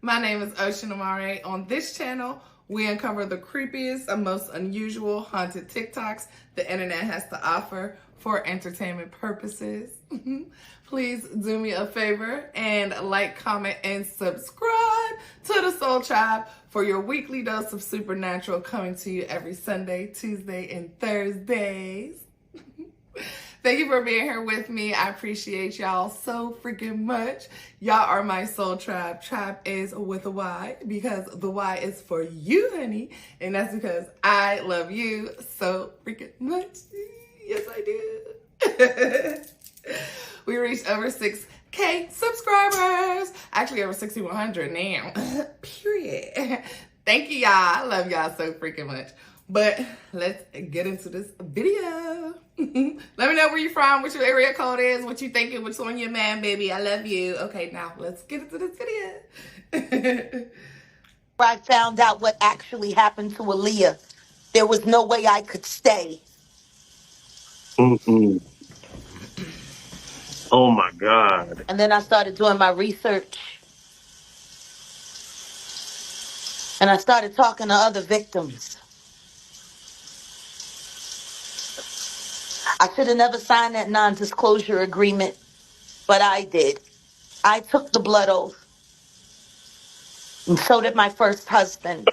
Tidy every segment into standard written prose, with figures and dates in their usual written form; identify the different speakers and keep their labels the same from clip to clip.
Speaker 1: My name is Oshun. On this channel, we uncover the creepiest and most unusual haunted TikToks the internet has to offer for entertainment purposes. Please do me a favor and like, comment, and subscribe to the Soul Tribe for your weekly dose of supernatural coming to you every Sunday, Tuesday, and Thursdays. Thank you for being here with me. I appreciate y'all so freaking much. Y'all are my soul tribe. Tribe is with a Y because the Y is for you, honey. And that's because I love you so freaking much. Yes, I do. We reached over 6K subscribers. Actually, over 6,100 now. Period. Thank you, y'all. I love y'all so freaking much. But let's get into this video. Let me know where you're from, what your area code is, what you thinking, what's on your mind, baby. I love you. Okay, now let's get into this video.
Speaker 2: I found out what actually happened to Aaliyah. There was no way I could stay.
Speaker 3: Mm-mm. Oh my God.
Speaker 2: And then I started doing my research. And I started talking to other victims. I should have never signed that non-disclosure agreement, but I did. I took the blood oath. And so did my first husband.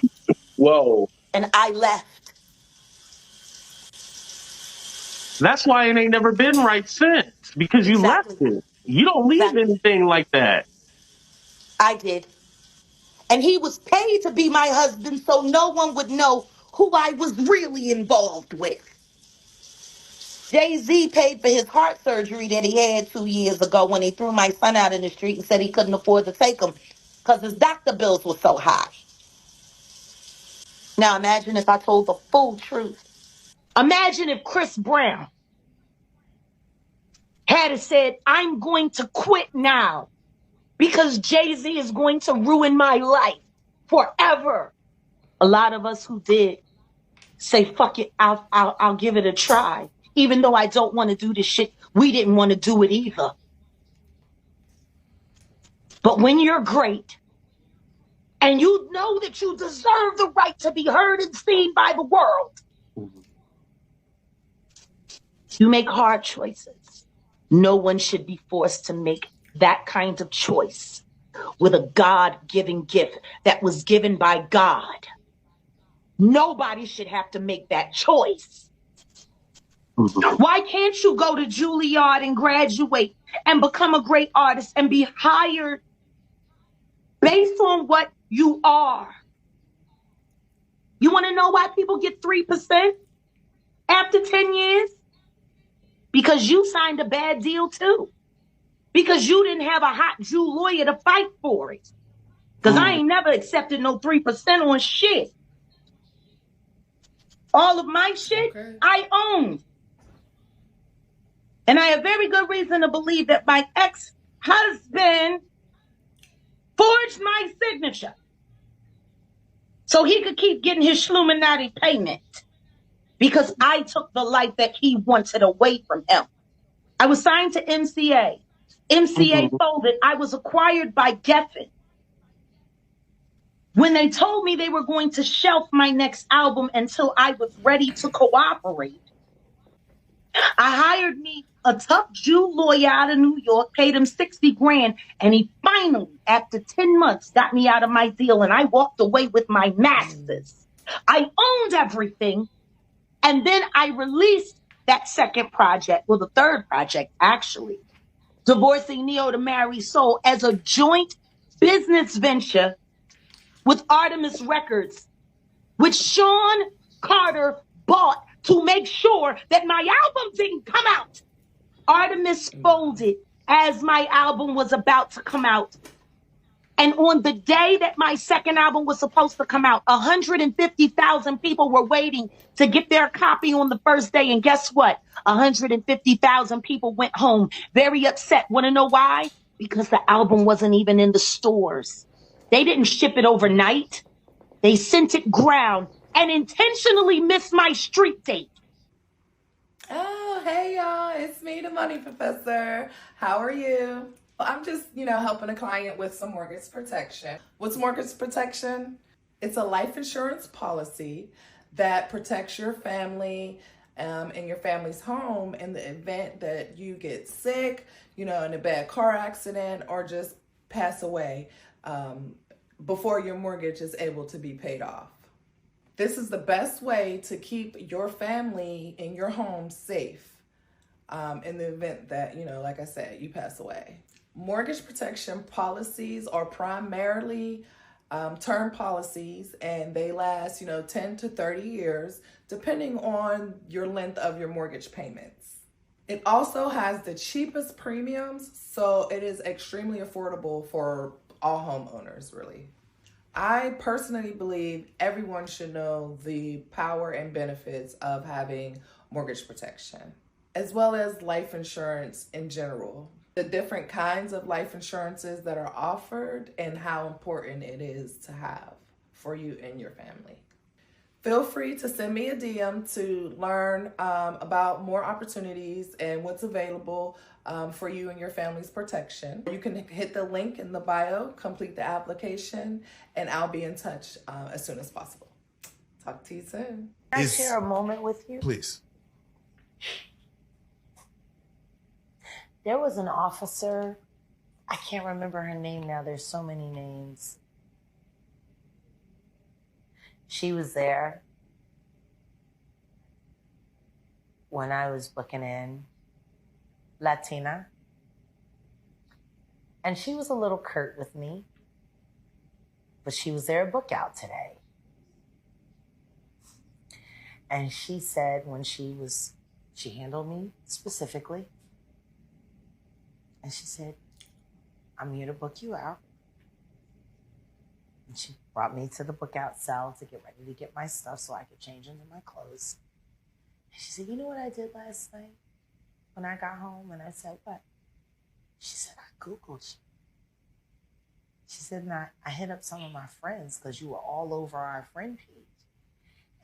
Speaker 3: Whoa.
Speaker 2: And I left.
Speaker 3: That's why it ain't never been right since, because you left
Speaker 2: Exactly.
Speaker 3: it. You don't leave
Speaker 2: Exactly.
Speaker 3: anything like that.
Speaker 2: I did. And he was paid to be my husband so no one would know who I was really involved with. Jay-Z paid for his heart surgery that he had 2 years ago when he threw my son out in the street and said he couldn't afford to take him because his doctor bills were so high. Now imagine if I told the full truth.
Speaker 4: Imagine if Chris Brown had said, I'm going to quit now because Jay-Z is going to ruin my life forever. A lot of us who did say, fuck it, I'll give it a try. Even though I don't want to do this shit, we didn't want to do it either. But when you're great and you know that you deserve the right to be heard and seen by the world, you make hard choices. No one should be forced to make that kind of choice with a God-given gift that was given by God. Nobody should have to make that choice. Why can't you go to Juilliard and graduate and become a great artist and be hired based on what you are? You want to know why people get 3% after 10 years? Because you signed a bad deal too. Because you didn't have a hot Jew lawyer to fight for it. Because I ain't never accepted no 3% on shit. All of my shit, okay, I owned. And I have very good reason to believe that my ex-husband forged my signature so he could keep getting his Schluminati payment because I took the life that he wanted away from him. I was signed to MCA. MCA folded. I was acquired by Geffen. When they told me they were going to shelf my next album until I was ready to cooperate, I hired me a tough Jew lawyer out of New York, paid him 60 grand, and he finally, after 10 months, got me out of my deal, and I walked away with my masters. I owned everything, and then I released that second project, well, the third project, actually, Divorcing Neo to Marry Soul, as a joint business venture with Artemis Records, which Sean Carter bought to make sure that my album didn't come out. Artemis folded as my album was about to come out. And on the day that my second album was supposed to come out, 150,000 people were waiting to get their copy on the first day. And guess what? 150,000 people went home very upset. Want to know why? Because the album wasn't even in the stores. They didn't ship it overnight. They sent it ground and intentionally missed my street date.
Speaker 1: Oh, hey y'all, it's me, the Money Professor. How are you? I'm just, helping a client with some mortgage protection. What's mortgage protection? It's a life insurance policy that protects your family and your family's home in the event that you get sick, in a bad car accident, or just pass away before your mortgage is able to be paid off. This is the best way to keep your family and your home safe in the event that, like I said, you pass away. Mortgage protection policies are primarily term policies, and they last, 10 to 30 years, depending on your length of your mortgage payments. It also has the cheapest premiums, so it is extremely affordable for all homeowners, really. I personally believe everyone should know the power and benefits of having mortgage protection, as well as life insurance in general. The different kinds of life insurances that are offered and how important it is to have for you and your family. Feel free to send me a DM to learn about more opportunities and what's available for you and your family's protection. You can hit the link in the bio, complete the application, and I'll be in touch as soon as possible. Talk to you soon.
Speaker 2: Can I share a moment with you?
Speaker 5: Please.
Speaker 2: There was an officer, I can't remember her name now. There's so many names. She was there when I was booking in, Latina. And she was a little curt with me, but she was there to book out today. And she said when she handled me specifically, and she said, I'm here to book you out. And she brought me to the book out cell to get ready to get my stuff so I could change into my clothes. And she said, you know what I did last night when I got home? And I said, what? She said, I Googled you. She said, and I hit up some of my friends because you were all over our friend page.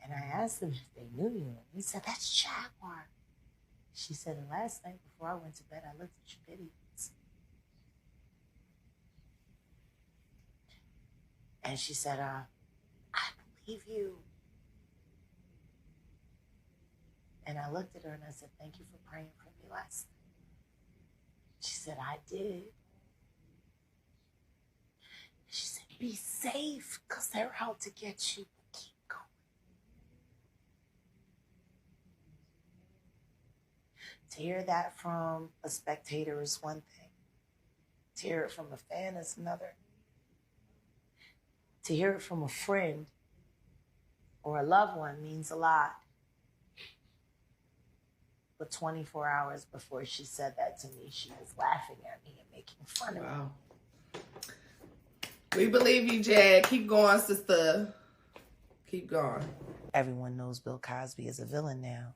Speaker 2: And I asked them if they knew you. And he said, that's Jaguar. She said, and last night before I went to bed, I looked at your videos. And she said, I believe you. And I looked at her and I said, thank you for praying for me last night. She said, I did. She said, be safe, because they're out to get you. Keep going. To hear that from a spectator is one thing. To hear it from a fan is another. To hear it from a friend or a loved one means a lot. But 24 hours before she said that to me, she was laughing at me and making fun of me.
Speaker 1: Wow. We believe you, Jag. Keep going, sister. Keep going.
Speaker 2: Everyone knows Bill Cosby is a villain now.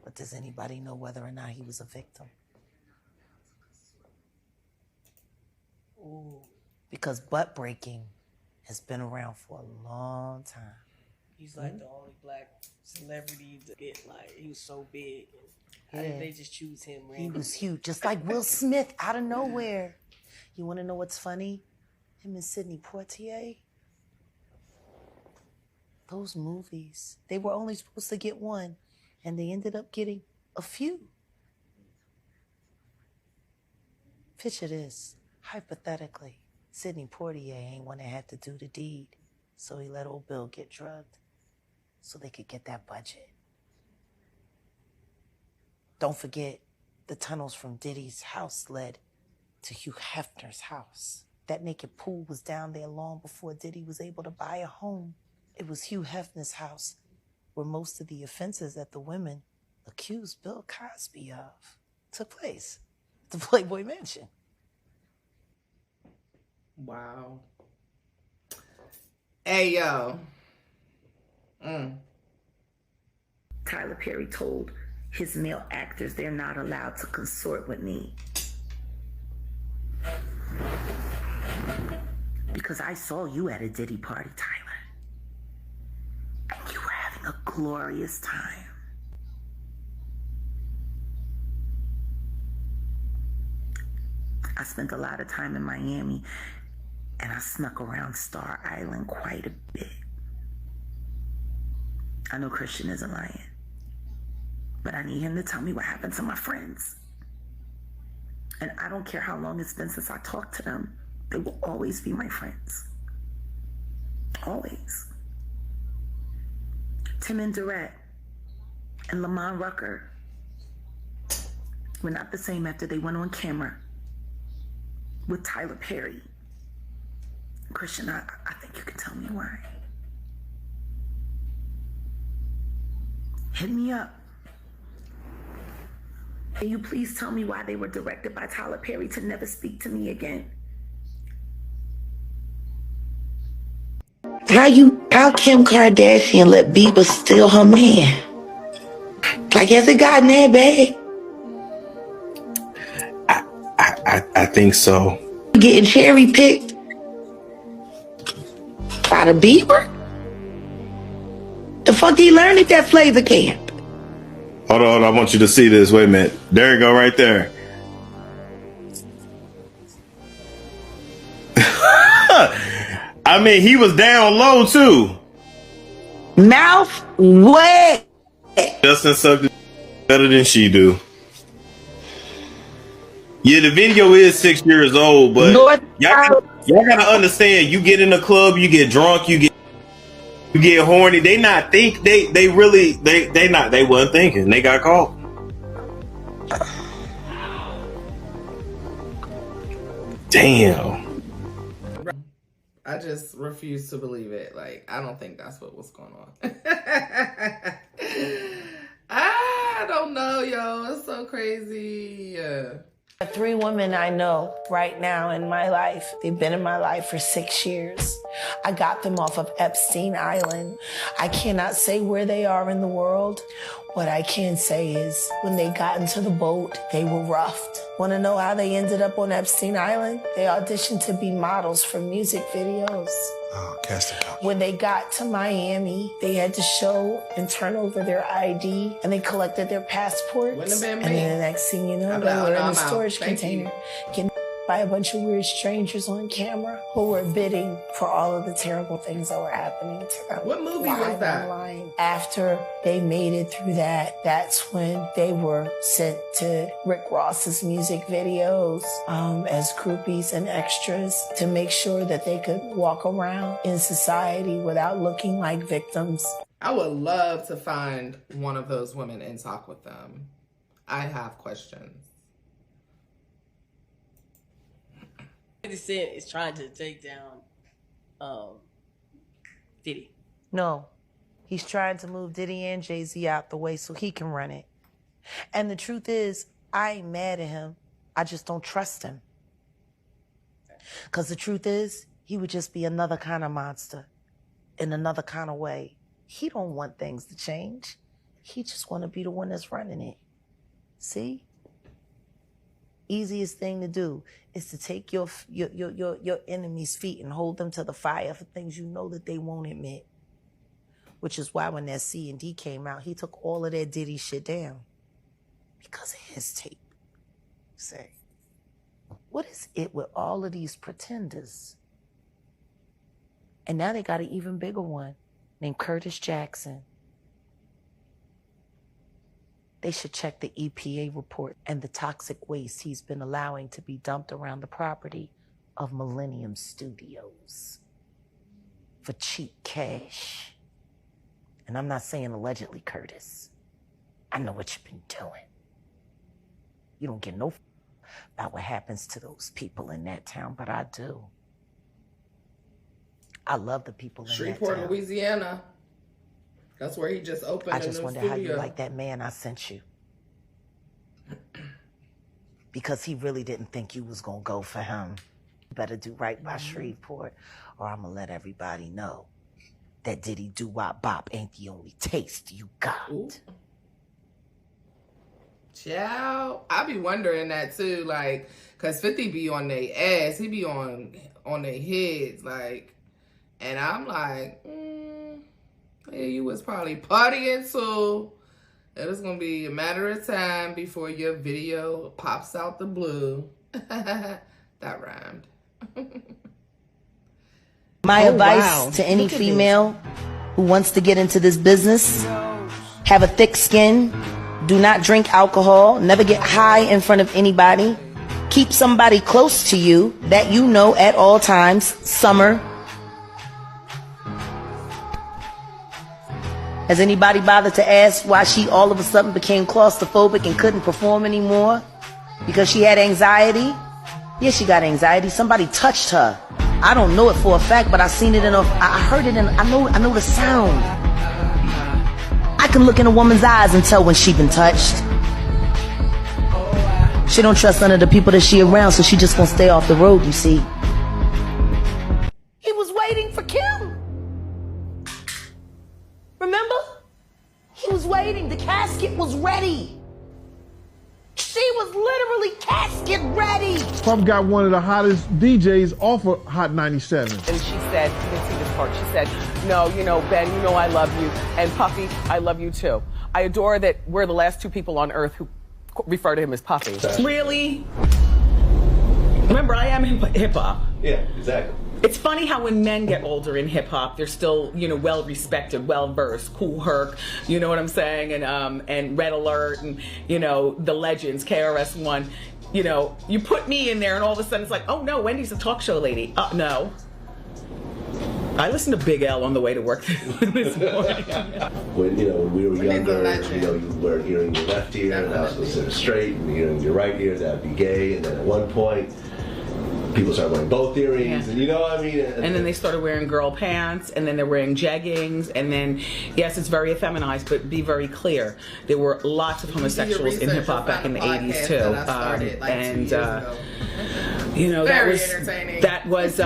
Speaker 2: But does anybody know whether or not he was a victim? Ooh. Because butt breaking has been around for a long time.
Speaker 6: He's like the only black celebrity to get he was so big. How did they just choose him randomly?
Speaker 2: He was huge, just like Will Smith out of nowhere. You want to know what's funny? Him and Sidney Poitier. Those movies, they were only supposed to get one, and they ended up getting a few. Picture this, hypothetically. Sidney Poitier ain't one that had to do the deed, so he let old Bill get drugged so they could get that budget. Don't forget, the tunnels from Diddy's house led to Hugh Hefner's house. That naked pool was down there long before Diddy was able to buy a home. It was Hugh Hefner's house where most of the offenses that the women accused Bill Cosby of took place, the Playboy Mansion.
Speaker 1: Wow. Hey, yo.
Speaker 2: Tyler Perry told his male actors they're not allowed to consort with me. Because I saw you at a Diddy party, Tyler. And you were having a glorious time. I spent a lot of time in Miami, and I snuck around Star Island quite a bit. I know Christian isn't lying, but I need him to tell me what happened to my friends. And I don't care how long it's been since I talked to them. They will always be my friends. Always. Tim and Durrett and Lamont Rucker were not the same after they went on camera with Tyler Perry. Christian, I think you can tell me why. Hit me up. Can you please tell me why they were directed by Tyler Perry to never speak to me again? How Kim Kardashian let Bieber steal her man? Like, has it gotten that bad?
Speaker 5: I think so.
Speaker 2: Getting cherry picked by the Bieber? The fuck he learned at that Flavor Camp?
Speaker 5: Hold on, I want you to see this. Wait a minute. There you go, right there. I mean, he was down low too.
Speaker 2: Mouth wet.
Speaker 5: Justin sucked better than she do. Yeah, the video is 6 years old, but y'all gotta understand. You get in the club, you get drunk, you get horny. They not think they wasn't thinking. They got caught. Damn.
Speaker 1: I just refuse to believe it. Like, I don't think that's what was going on. I don't know, yo. It's so crazy.
Speaker 2: 3 women I know right now in my life. They've been in my life for 6 years. I got them off of Epstein Island. I cannot say where they are in the world. What I can say is when they got into the boat, they were roughed. Want to know how they ended up on Epstein Island? They auditioned to be models for music videos.
Speaker 7: Oh, casting couch.
Speaker 2: When they got to Miami, they had to show and turn over their ID, and they collected their passports.
Speaker 1: Wouldn't have been me.
Speaker 2: And then the next thing you know, they were in a storage container, getting by a bunch of weird strangers on camera who were bidding for all of the terrible things that were happening to them.
Speaker 1: What movie was that?
Speaker 2: Online. After they made it through that, that's when they were sent to Rick Ross's music videos as groupies and extras to make sure that they could walk around in society without looking like victims.
Speaker 1: I would love to find one of those women and talk with them. I have questions.
Speaker 6: 50 Cent is trying to take down Diddy.
Speaker 2: No, he's trying to move Diddy and Jay-Z out the way so he can run it. And the truth is, I ain't mad at him. I just don't trust him. Because the truth is, he would just be another kind of monster in another kind of way. He don't want things to change. He just want to be the one that's running it. See? Easiest thing to do is to take your enemy's feet and hold them to the fire for things you know that they won't admit. Which is why when that C&D came out, he took all of that Diddy shit down. Because of his tape. Say, what is it with all of these pretenders? And now they got an even bigger one named Curtis Jackson. They should check the EPA report and the toxic waste he's been allowing to be dumped around the property of Millennium Studios for cheap cash. And I'm not saying allegedly, Curtis. I know what you've been doing. You don't get no about what happens to those people in that town, but I do. I love the people in that town.
Speaker 1: Shreveport, Louisiana. That's where he just opened a new studio.
Speaker 2: I just wonder how you like that man I sent you. Because he really didn't think you was going to go for him. You better do right by Shreveport, or I'm going to let everybody know that Diddy Doo-Wop Bop ain't the only taste you got.
Speaker 1: Ooh. Ciao. I be wondering that too, like, because 50 be on their ass. He be on their heads, like, and I'm like, yeah, you was probably partying too. It was going to be a matter of time before your video pops out the blue That rhymed.
Speaker 2: My advice to any female who wants to get into this business: have a thick skin, do not drink alcohol, never get high in front of anybody, keep somebody close to you that you know at all times. Summer. Has anybody bothered to ask why she all of a sudden became claustrophobic and couldn't perform anymore? Because she had anxiety? Yeah, she got anxiety. Somebody touched her. I don't know it for a fact, but I seen it I heard it I know the sound. I can look in a woman's eyes and tell when she been touched. She don't trust none of the people that she around, so she just gonna stay off the road, you see. He was waiting for Kim. Remember? He was waiting. The casket was ready. She was literally casket ready.
Speaker 7: Puff got one of the hottest DJs off of Hot 97.
Speaker 8: And she said, you can see this part, she said, no, you know, Ben, you know I love you. And Puffy, I love you too. I adore that we're the last two people on earth who refer to him as Puffy.
Speaker 9: Really? Remember, I am hip-hop.
Speaker 5: Yeah, exactly.
Speaker 9: It's funny how when men get older in hip-hop, they're still, you know, well-respected, well-versed. Cool Herc, you know what I'm saying? And Red Alert and, you know, the legends, KRS-One. You know, you put me in there and all of a sudden it's like, oh no, Wendy's a talk show lady. No. I listened to Big L on the way to work this morning.
Speaker 10: When we were younger, you were hearing your left ear, and now it's considered straight, and hearing your right ear, that'd be gay, and then at one point, people started wearing both earrings, and you know what I mean?
Speaker 9: And then they started wearing girl pants, and then they're wearing jeggings, and then, yes, it's very effeminized, but be very clear. There were lots of homosexuals in hip-hop back in the 80s, too. And, you know, that was,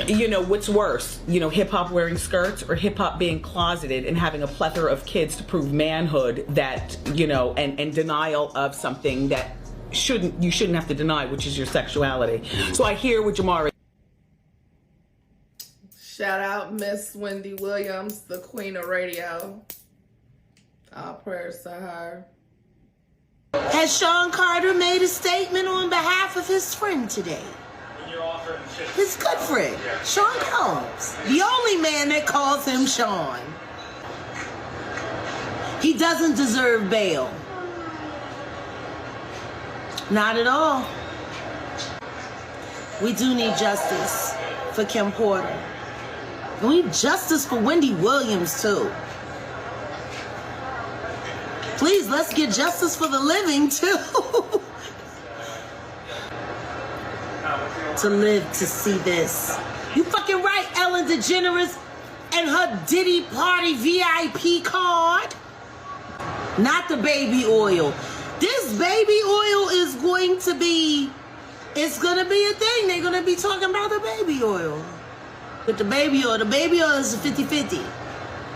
Speaker 9: you know, what's worse? You know, hip-hop wearing skirts or hip-hop being closeted and having a plethora of kids to prove manhood that, you know, and denial of something that you shouldn't have to deny, which is your sexuality. So I hear what Jamari.
Speaker 1: Shout out Miss Wendy Williams, the queen of radio. All prayers to her.
Speaker 2: Has Sean Carter made a statement on behalf of his friend today? His good friend, Sean Combs. The only man that calls him Sean. He doesn't deserve bail. Not at all. We do need justice for Kim Porter. And we need justice for Wendy Williams, too. Please, let's get justice for the living, too. To live to see this. You fucking right, Ellen DeGeneres and her Diddy Party VIP card. Not the baby oil. This baby oil is going to be, it's going to be a thing. They're going to be talking about the baby oil. But the baby oil is a 50-50.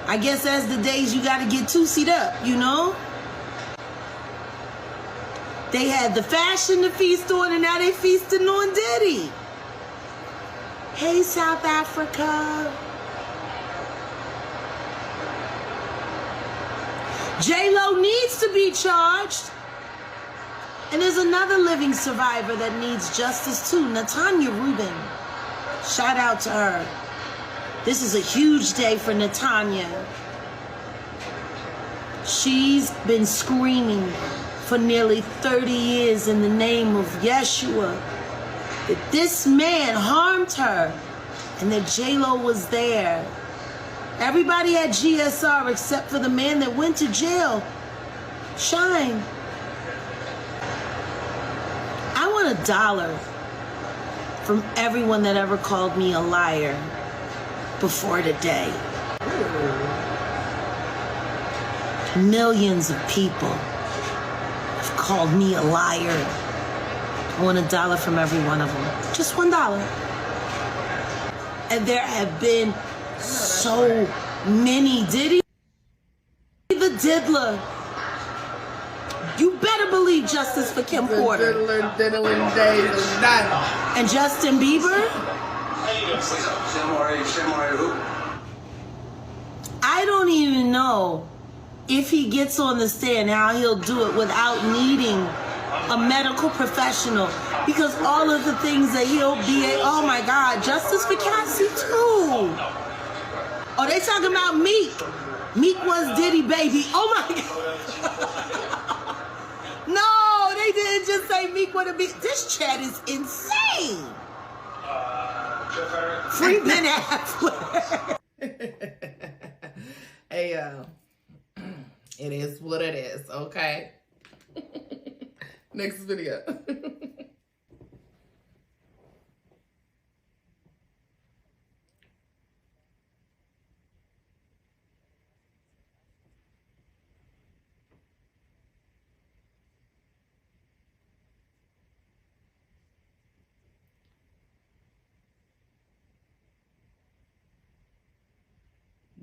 Speaker 2: I guess that's the days you got to get two-seat up, you know? They had the fashion to feast on, and now they feasting on Diddy. Hey, South Africa. J-Lo needs to be charged. And there's another living survivor that needs justice too, Natanya Rubin. Shout out to her. This is a huge day for Natanya. She's been screaming for nearly 30 years in the name of Yeshua that this man harmed her and that J-Lo was there. Everybody had GSR except for the man that went to jail, Shine. I want $1 from everyone that ever called me a liar before today. Millions of people have called me a liar. I want $1 from every one of them. Just $1. And there have been so many. Diddy the Diddler. You better believe justice for Kim Porter.
Speaker 1: Diddling days is done.
Speaker 2: And Justin Bieber? I don't even know if he gets on the stand how he'll do it without needing
Speaker 11: a medical professional, because all of the things that he'll be, oh my God, justice for Cassie too. Oh, they talking about Meek. Meek was Diddy baby. Oh my God. No, they didn't just say Meek would have been. This chat is insane. Free Ben Affleck.
Speaker 1: Hey, it is what it is, okay? Next video.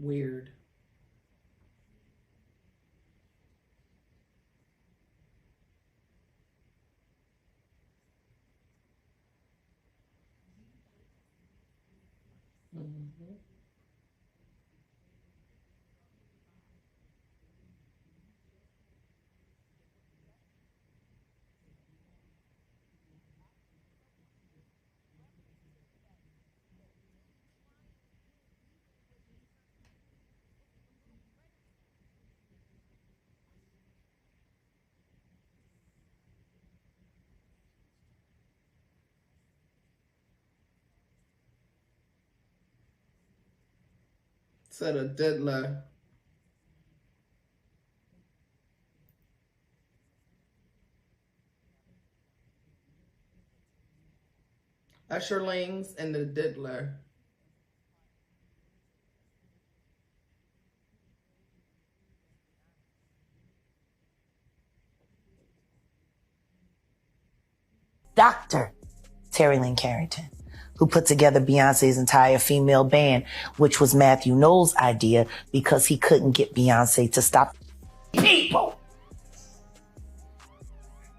Speaker 1: Weird. Said a diddler. Usherlings and the diddler.
Speaker 2: Dr. Terry Lynn Carrington, who put together Beyonce's entire female band, which was Matthew Knowles' idea because he couldn't get Beyonce to stop people.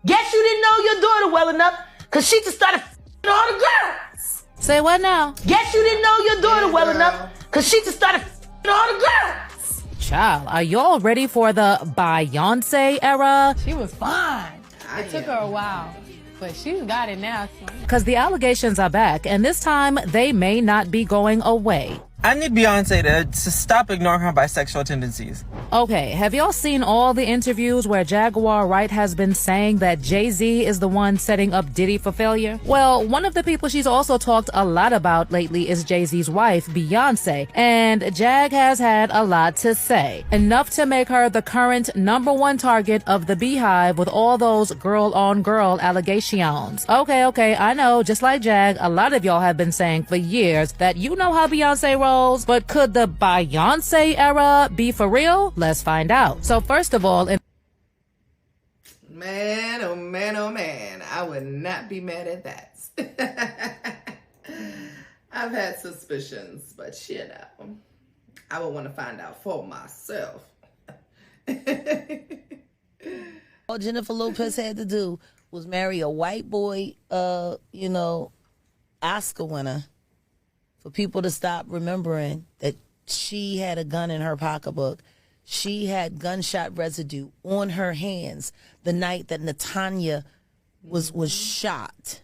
Speaker 2: Guess you didn't know your daughter well enough because she just started all the girls.
Speaker 12: Say what now?
Speaker 2: Guess you didn't know your daughter well enough because she just started all the girls.
Speaker 12: Child, are y'all ready for the Beyonce era?
Speaker 13: She was fine. It took her a while, but she's got it now.
Speaker 12: Because the allegations are back, and this time they may not be going away.
Speaker 14: I need Beyonce to stop ignoring her bisexual tendencies.
Speaker 12: Okay, have y'all seen all the interviews where Jaguar Wright has been saying that Jay-Z is the one setting up Diddy for failure? Well, one of the people she's also talked a lot about lately is Jay-Z's wife, Beyonce, and Jag has had a lot to say. Enough to make her the current #1 target of the Beehive with all those girl-on-girl allegations. Okay, I know, just like Jag, a lot of y'all have been saying for years that you know how Beyonce rolls, but could the Beyonce era be for real? Let's find out. So first of all,
Speaker 1: man, oh man, oh man, I would not be mad at that. I've had suspicions, but you know, I would want to find out for myself.
Speaker 11: All Jennifer Lopez had to do was marry a white boy, Oscar winner, for people to stop remembering that she had a gun in her pocketbook. She had gunshot residue on her hands the night that Natanya was shot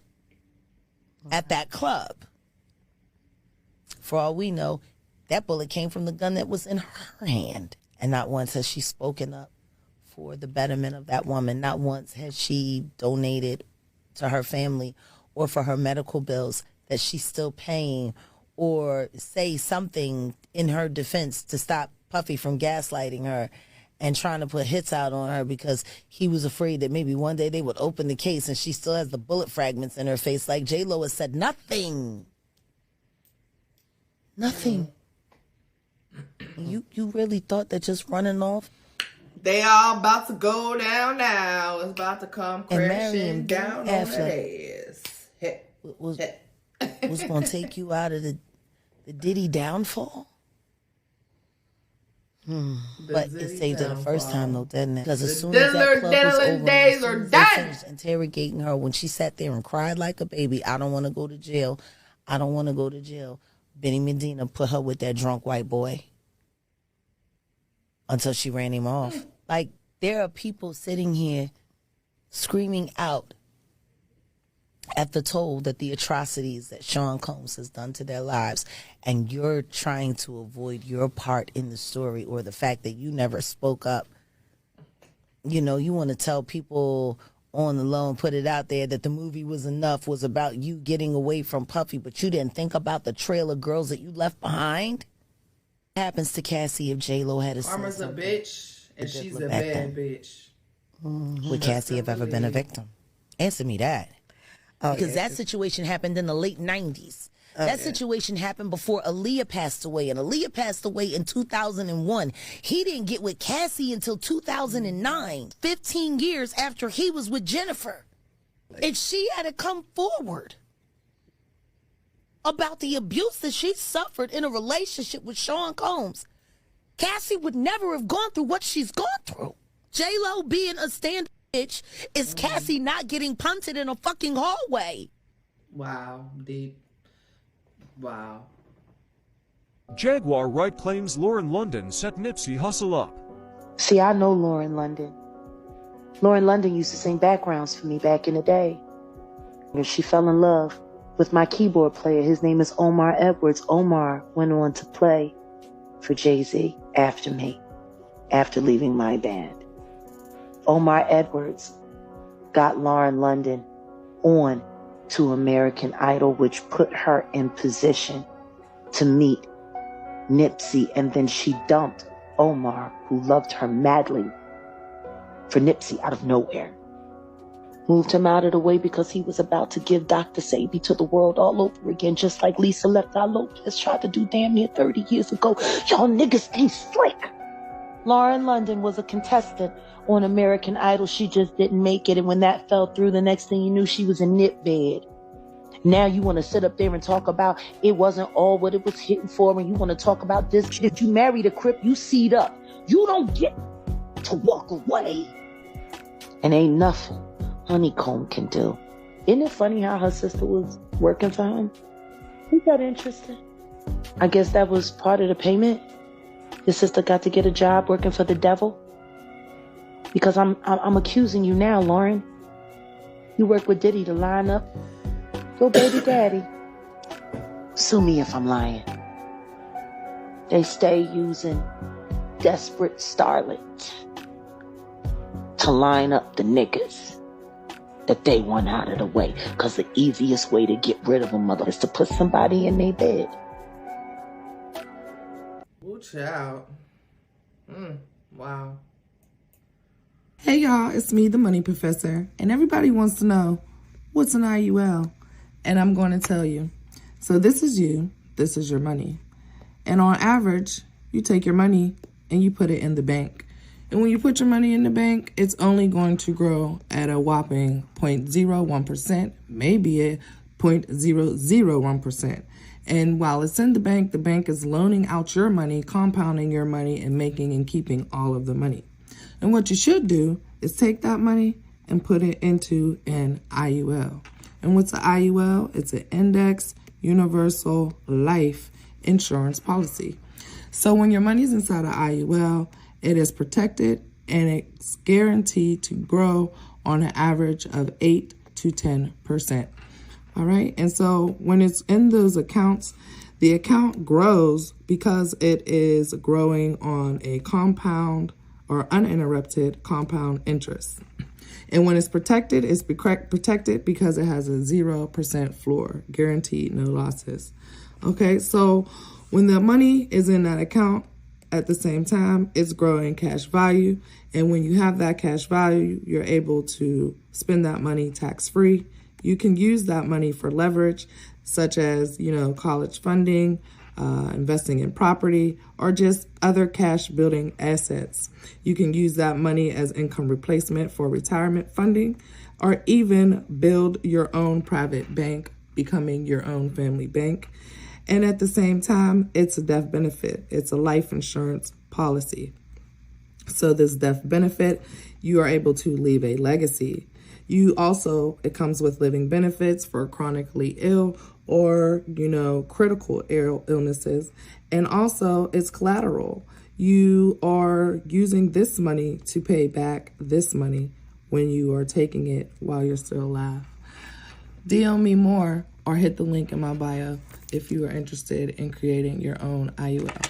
Speaker 11: at that club. For all we know, that bullet came from the gun that was in her hand. And not once has she spoken up for the betterment of that woman. Not once has she donated to her family or for her medical bills that she's still paying, or say something in her defense to stop Puffy from gaslighting her and trying to put hits out on her because he was afraid that maybe one day they would open the case and she still has the bullet fragments in her face. Like J-Lo has said, nothing. Nothing. You really thought that just running off?
Speaker 1: They all about to go down now. It's about to come crashing down on their ass.
Speaker 11: Was going to take you out of the Diddy downfall? But it saved her the first time, though, didn't it? Because as soon as that club was over, as soon as they finished interrogating her, when she sat there and cried like a baby, I don't want to go to jail. I don't want to go to jail. Benny Medina put her with that drunk white boy until she ran him off. Like, there are people sitting here screaming out at the toll that the atrocities that Sean Combs has done to their lives, and you're trying to avoid your part in the story or the fact that you never spoke up. You know, you want to tell people on the low and put it out there that the movie was about you getting away from Puffy, but you didn't think about the trail of girls that you left behind. What happens to Cassie if J-Lo had a
Speaker 1: Karma's a bitch, and she's a bad bitch.
Speaker 11: Would Cassie have ever been a victim? Answer me that. Because that situation happened in the late 90s. That situation happened before Aaliyah passed away, and Aaliyah passed away in 2001. He didn't get with Cassie until 2009, 15 years after he was with Jennifer. And she had to come forward about the abuse that she suffered in a relationship with Sean Combs. Cassie would never have gone through what she's gone through. J-Lo being a stand bitch is Cassie not getting punted in a fucking hallway.
Speaker 1: Wow, deep. Wow.
Speaker 15: Jaguar Wright claims Lauren London set Nipsey Hussle up.
Speaker 2: See, I know Lauren London. Lauren London used to sing backgrounds for me back in the day. And she fell in love with my keyboard player. His name is Omar Edwards. Omar went on to play for Jay-Z after me, after leaving my band. Omar Edwards got Lauren London on to American Idol, which put her in position to meet Nipsey, and then she dumped Omar, who loved her madly, for Nipsey out of nowhere. Moved him out of the way because he was about to give Dr. Sabi to the world all over again, just like Lisa Left Eye Lopez tried to do damn near 30 years ago. Y'all niggas ain't slick. Lauren London was a contestant on American Idol. She just didn't make it. And when that fell through, the next thing you knew, she was in nip bed. Now you want to sit up there and talk about it wasn't all what it was hitting for, and you want to talk about this. If you married a Crip, you seed up. You don't get to walk away. And ain't nothing Honeycomb can do. Isn't it funny how her sister was working for him? Isn't that interesting? I guess that was part of the payment. Your sister got to get a job working for the devil. Because I'm accusing you now, Lauren. You work with Diddy to line up your baby daddy. Sue me if I'm lying. They stay using desperate starlets to line up the niggas that they want out of the way. Because the easiest way to get rid of a mother is to put somebody in their bed.
Speaker 1: Ooh, child. Wow. Hey y'all, it's me, the Money Professor, and everybody wants to know, what's an IUL? And I'm going to tell you. So this is you, this is your money. And on average, you take your money and you put it in the bank. And when you put your money in the bank, it's only going to grow at a whopping 0.01%, maybe a 0.001%. And while it's in the bank is loaning out your money, compounding your money, and making and keeping all of the money. And what you should do is take that money and put it into an IUL. And what's an IUL? It's an Index Universal Life Insurance Policy. So when your money's inside an IUL, it is protected and it's guaranteed to grow on an average of 8 to 10%. All right. And so when it's in those accounts, the account grows because it is growing on a compound or uninterrupted compound interest. And when it's protected because it has a 0% floor, guaranteed, no losses. Okay, so when the money is in that account, at the same time, it's growing cash value. And when you have that cash value, you're able to spend that money tax-free. You can use that money for leverage, such as, college funding, investing in property, or just other cash building assets. You can use that money as income replacement for retirement funding, or even build your own private bank, becoming your own family bank. And at the same time, it's a death benefit. It's a life insurance policy. So this death benefit, you are able to leave a legacy. It comes with living benefits for chronically ill or, critical illnesses. And also it's collateral. You are using this money to pay back this money when you are taking it while you're still alive. DM me more or hit the link in my bio if you are interested in creating your own IUL.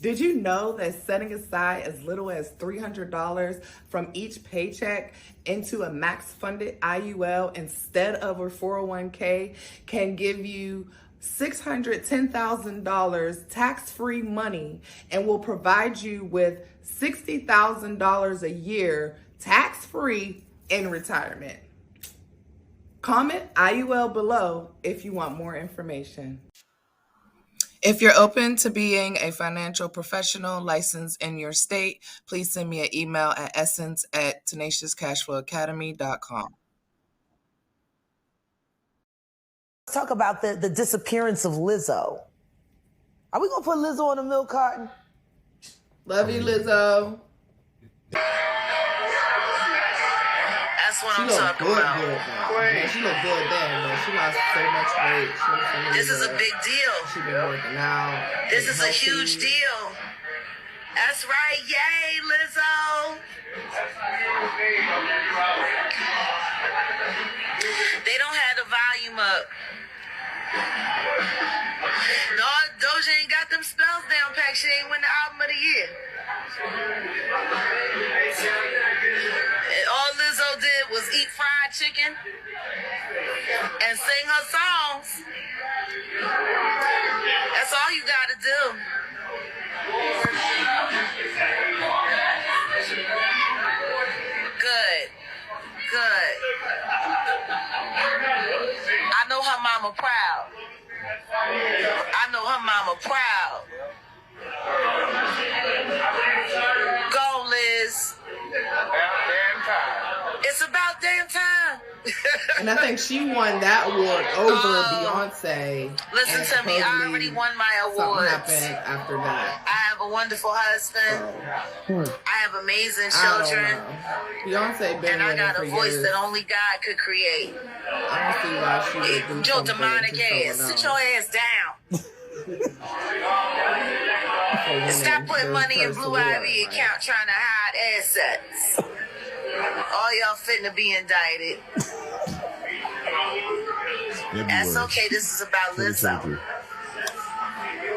Speaker 1: Did you know that setting aside as little as $300 from each paycheck into a max-funded IUL instead of a 401k can give you $610,000 tax-free money and will provide you with $60,000 a year tax-free in retirement? Comment IUL below if you want more information. If you're open to being a financial professional licensed in your state, please send me an email at essence@tenaciouscashflowacademy.com.
Speaker 2: Let's talk about the disappearance of Lizzo. Are we gonna put Lizzo on a milk carton?
Speaker 1: Love you, Lizzo.
Speaker 2: That's what I'm talking about.
Speaker 1: She looked good then, but she lost so much weight.
Speaker 2: This is a big deal.
Speaker 1: She's been working out.
Speaker 2: This is a huge deal. That's right. Yay, Lizzo. They don't have the volume up. No, Doja ain't got them spells down packed. She ain't win the album of the year. And all Lizzo did was eat fried chicken and sing her songs. That's all you gotta do. Good. Good. I know her mama proud. I know her mama proud. Go, Liz. It's about damn time.
Speaker 1: And I think she won that award over Beyonce.
Speaker 2: Listen to me, I already won my award.
Speaker 1: Something happened after that.
Speaker 2: I have a wonderful husband. I have amazing children.
Speaker 1: Beyonce been
Speaker 2: and I got a
Speaker 1: winning for
Speaker 2: voice
Speaker 1: years.
Speaker 2: that only God could create.
Speaker 1: I don't see why she would do
Speaker 2: Your
Speaker 1: something
Speaker 2: demonic
Speaker 1: to
Speaker 2: ass.
Speaker 1: someone
Speaker 2: Sit your ass down.
Speaker 1: else.
Speaker 2: Stop putting money in Blue Ivy account trying to hide assets. All y'all fitting to be indicted. That's okay. This is about Lizzo.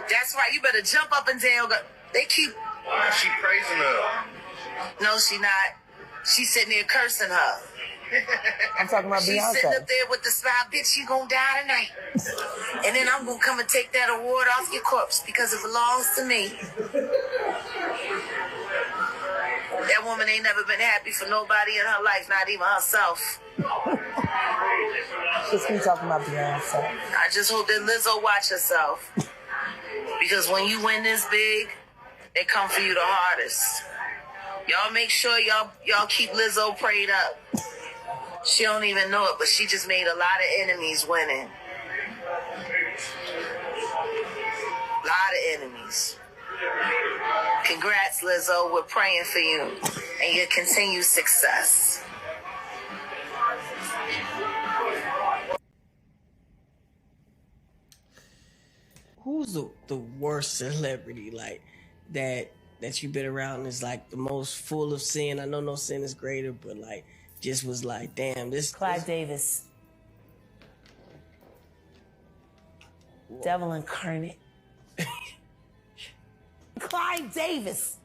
Speaker 2: That's right. You better jump up and down. They keep.
Speaker 16: Why is she praising her?
Speaker 2: No, she not. She's sitting there cursing her.
Speaker 11: I'm talking about
Speaker 2: She's
Speaker 11: Beyonce.
Speaker 2: sitting up there with the smile, bitch, you gonna die tonight. And then I'm gonna come and take that award off your corpse because it belongs to me. That woman ain't never been happy for nobody in her life, not even herself.
Speaker 11: Just me talking about Beyonce.
Speaker 2: I just hope that Lizzo watch herself. Because when you win this big, they come for you the hardest. Y'all make sure y'all keep Lizzo prayed up. She don't even know it, but she just made a lot of enemies winning. A lot of enemies. Congrats, Lizzo. We're praying for you and your continued success.
Speaker 6: Who's the worst celebrity like that you've been around is like the most full of sin? I know no sin is greater, but like just was like, damn, this
Speaker 2: Clive Davis. Devil incarnate. Clive Davis.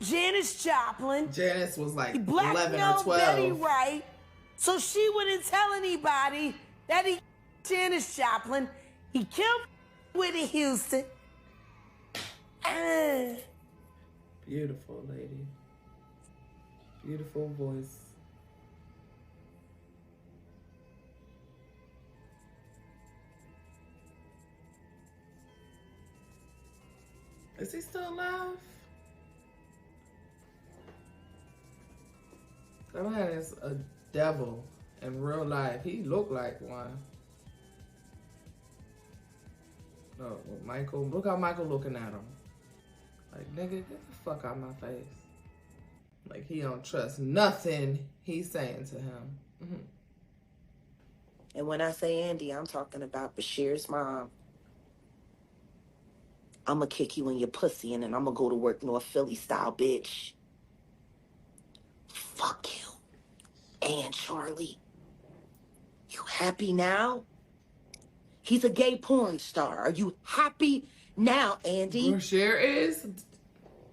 Speaker 2: Janis Joplin.
Speaker 1: Janice was like
Speaker 2: He
Speaker 1: 11 or
Speaker 2: blackmailed
Speaker 1: 12.
Speaker 2: Betty Wright, so she wouldn't tell anybody that he Janis Joplin. He killed Whitney Houston.
Speaker 1: Beautiful lady. Beautiful voice. Is he still alive? That man is a devil in real life. He looked like one. No, Michael. Look how Michael looking at him. Like, nigga, get the fuck out of my face. Like, he don't trust nothing he's saying to him. Mm-hmm.
Speaker 17: And when I say Andy, I'm talking about Bashir's mom. I'm gonna kick you in your pussy and then I'm gonna go to work North Philly style, bitch. And Charlie, you happy now? He's a gay porn star. Are you happy now, Andy?
Speaker 1: Brashear is?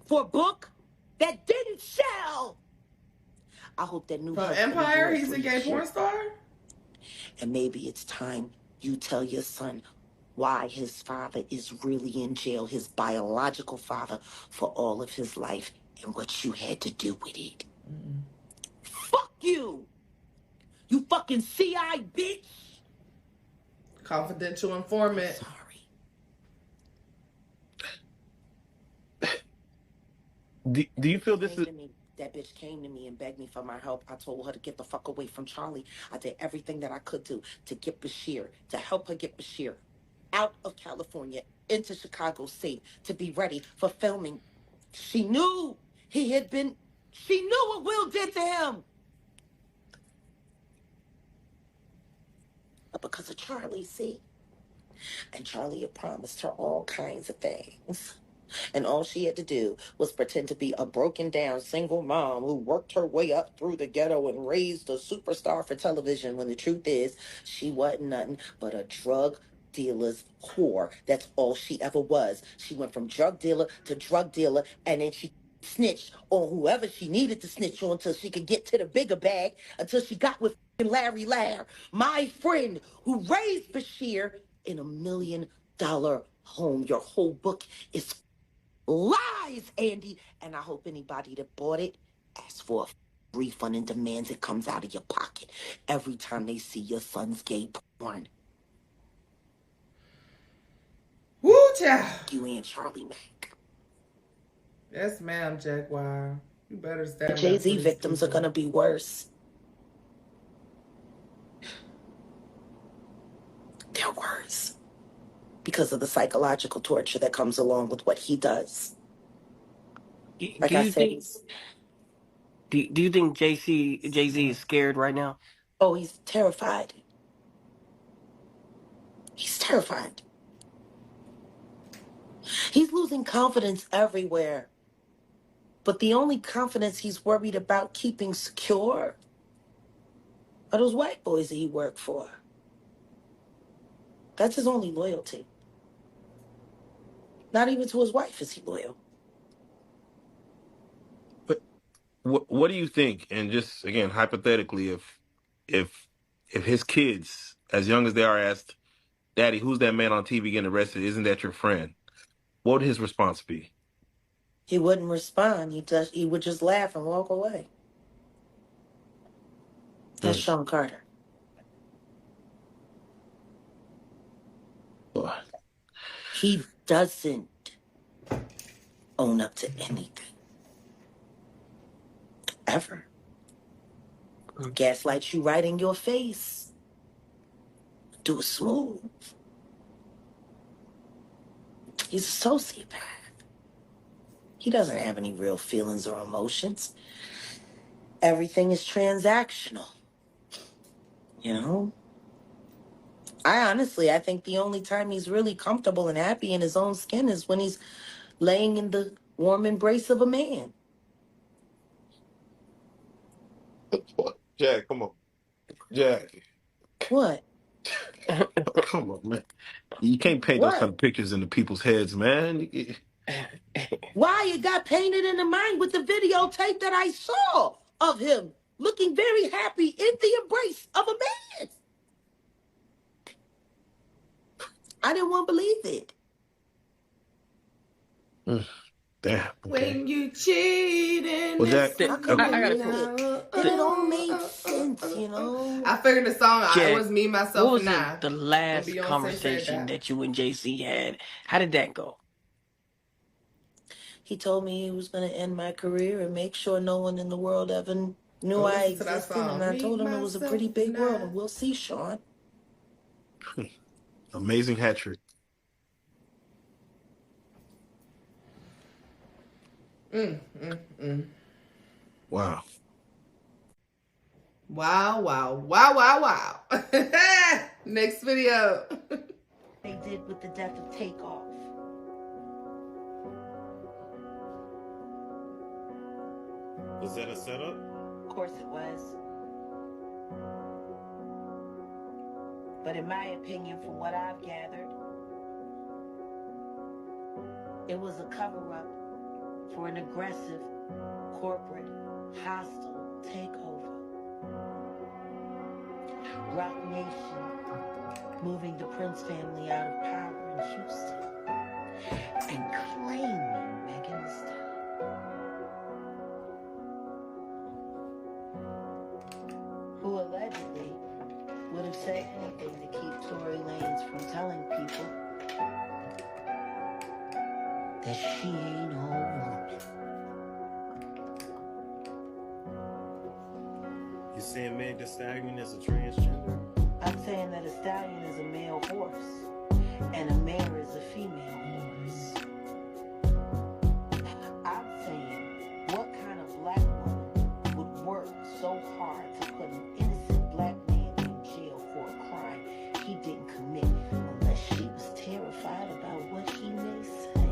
Speaker 17: For a book that didn't sell. I hope that new
Speaker 1: From
Speaker 17: husband
Speaker 1: Empire,
Speaker 17: of yours
Speaker 1: he's a gay
Speaker 17: leaves you.
Speaker 1: porn star?
Speaker 17: And maybe it's time you tell your son why his father is really in jail, his biological father, for all of his life, and what you had to do with it. Fuck you! You fucking CI bitch!
Speaker 1: Confidential informant.
Speaker 5: Do you feel this is...
Speaker 17: That bitch came to me and begged me for my help. I told her to get the fuck away from Charlie. I did everything that I could do to get Bashir, to help her get Bashir out of California into Chicago safe, to be ready for filming. She knew he had been, she knew what Will did to him. But because of Charlie, see? And Charlie had promised her all kinds of things. And all she had to do was pretend to be a broken down single mom who worked her way up through the ghetto and raised a superstar for television, when the truth is she wasn't nothing but a drug dealer's whore. That's all she ever was. She went from drug dealer to drug dealer, and then she snitched on whoever she needed to snitch on until she could get to the bigger bag, until she got with Larry Lair, my friend who raised Bashir in $1 million home. Your whole book is lies, Andy. And I hope anybody that bought it asks for a refund and demands it comes out of your pocket every time they see your son's gay porn.
Speaker 1: Woo, child.
Speaker 17: You and Charlie Mack.
Speaker 1: Yes, ma'am, Jaguar. You better stand
Speaker 17: The
Speaker 1: up.
Speaker 17: Jay-Z victims are gonna be worse. They're worse because of the psychological torture that comes along with what he does. Like
Speaker 18: Do
Speaker 17: I
Speaker 18: you
Speaker 17: said,
Speaker 18: think? Do you think Jay-Z is scared right now?
Speaker 17: Oh, he's terrified. He's terrified. He's losing confidence everywhere. But the only confidence he's worried about keeping secure are those white boys that he worked for. That's his only loyalty. Not even to his wife is he loyal.
Speaker 5: But what do you think? And just again, hypothetically, if his kids, as young as they are, asked, "Daddy, who's that man on TV getting arrested? Isn't that your friend?" What would his response be?
Speaker 17: He wouldn't respond. He would just laugh and walk away. That's Sean Carter. He doesn't own up to anything. Ever. Gaslight you right in your face. Do it smooth. He's a sociopath. He doesn't have any real feelings or emotions. Everything is transactional. You know? I think the only time he's really comfortable and happy in his own skin is when he's laying in the warm embrace of a man.
Speaker 5: Jack, come on. Jack.
Speaker 17: What?
Speaker 5: Come on, man. You can't paint those kind of pictures into people's heads, man.
Speaker 17: Why it got painted in the mind with the videotape that I saw of him looking very happy in the embrace of a man. I didn't want to believe it.
Speaker 5: Damn.
Speaker 1: When you cheating,
Speaker 5: Well, Jack,
Speaker 17: I couldn't believe it. It all made sense, you know.
Speaker 1: I figured the song out. It was Me, Myself,
Speaker 18: What was
Speaker 1: and I.
Speaker 18: the last
Speaker 1: Beyonce said
Speaker 18: conversation that you and JC had? How did that go?
Speaker 17: He told me he was going to end my career and make sure no one in the world ever knew I existed. And I told him it was a pretty big world, and we'll see, Sean.
Speaker 5: Amazing hat trick. Wow.
Speaker 1: Wow. Next video.
Speaker 17: They did with the death of Takeoff.
Speaker 5: Was that a setup?
Speaker 17: Of course it was. But in my opinion, from what I've gathered, it was a cover-up for an aggressive, corporate, hostile takeover. Rock Nation moving the Prince family out of power in Houston and claiming Megan Thee Stallion. Who allegedly would have said anything to keep Tory Lanez from telling people that she ain't no woman.
Speaker 5: You saying Meg Thee Stallion is a transgender?
Speaker 17: I'm saying that a stallion is a male horse and a mare is a female horse. I'm saying, what kind of black woman would work so hard to put an innocent black man in jail for a crime he didn't commit unless she was terrified about what he may say?